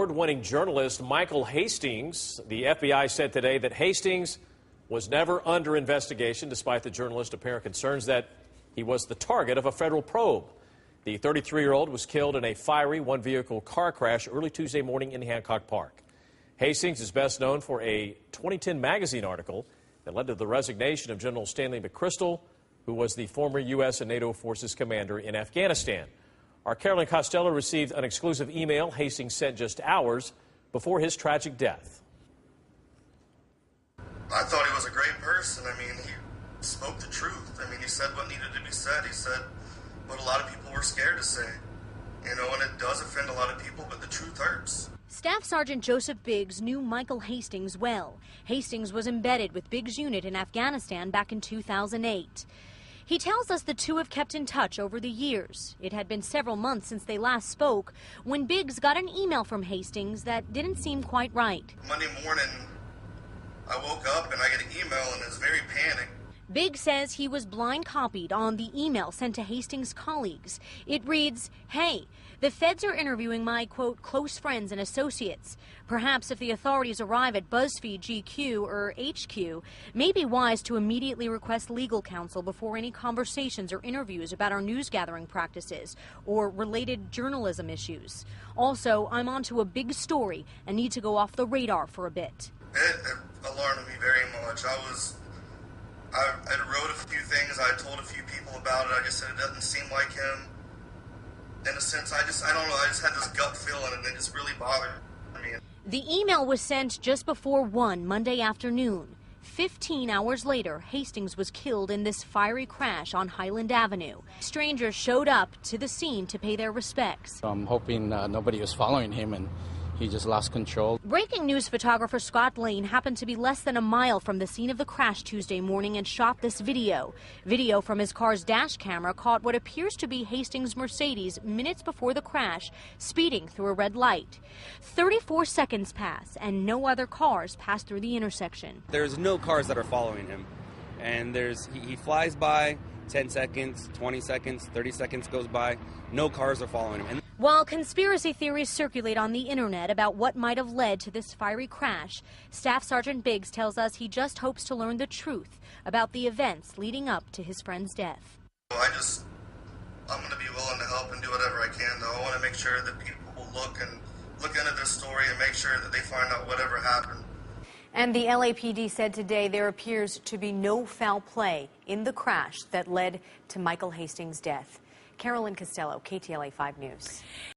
Award-winning journalist Michael Hastings. The FBI said today that Hastings was never under investigation, despite the journalist's apparent concerns that he was the target of a federal probe. The 33-year-old was killed in a fiery one-vehicle car crash early Tuesday morning in Hancock Park. Hastings is best known for a 2010 magazine article that led to the resignation of General Stanley McChrystal, who was the former U.S. and NATO forces commander in Afghanistan. Our Carolyn Costello received an exclusive email Hastings sent just hours before his tragic death. I thought he was a great person. I mean, he spoke the truth. I mean, he said what needed to be said. He said what a lot of people were scared to say. You know, and it does offend a lot of people, but the truth hurts. Staff Sergeant Joseph Biggs knew Michael Hastings well. Hastings was embedded with Biggs' unit in Afghanistan back in 2008. He tells us the two have kept in touch over the years. It had been several months since they last spoke when Biggs got an email from Hastings that didn't seem quite right. Monday morning, I woke up and I get an email and it's very panicked. Biggs says he was blind copied on the email sent to Hastings' colleagues. It reads, "Hey, the feds are interviewing my, quote, close friends and associates. Perhaps if the authorities arrive at BuzzFeed GQ or HQ, may be wise to immediately request legal counsel before any conversations or interviews about our news gathering practices or related journalism issues. Also, I'm onto a big story and need to go off the radar for a bit." It alarmed me very much. I wrote a few things, I told a few people about it, I just said it doesn't seem like him. In a sense, I don't know, I just had this gut feeling and it just really bothered me. The email was sent just before 1 Monday afternoon. 15 hours later, Hastings was killed in this fiery crash on Highland Avenue. Strangers showed up to the scene to pay their respects. I'm hoping nobody was following him and he just lost control. Breaking news photographer Scott Lane happened to be less than a mile from the scene of the crash Tuesday morning and shot this video. Video from his car's dash camera caught what appears to be Hastings' Mercedes minutes before the crash, speeding through a red light. 34 seconds pass and no other cars pass through the intersection. There's no cars that are following him. And he flies by, 10 seconds, 20 seconds, 30 seconds goes by, no cars are following him. While conspiracy theories circulate on the internet about what might have led to this fiery crash, Staff Sergeant Biggs tells us he just hopes to learn the truth about the events leading up to his friend's death. I'm going to be willing to help and do whatever I can, though. I want to make sure that people will look into this story and make sure that they find out whatever happened. And the LAPD said today there appears to be no foul play in the crash that led to Michael Hastings' death. Carolyn Costello, KTLA 5 News.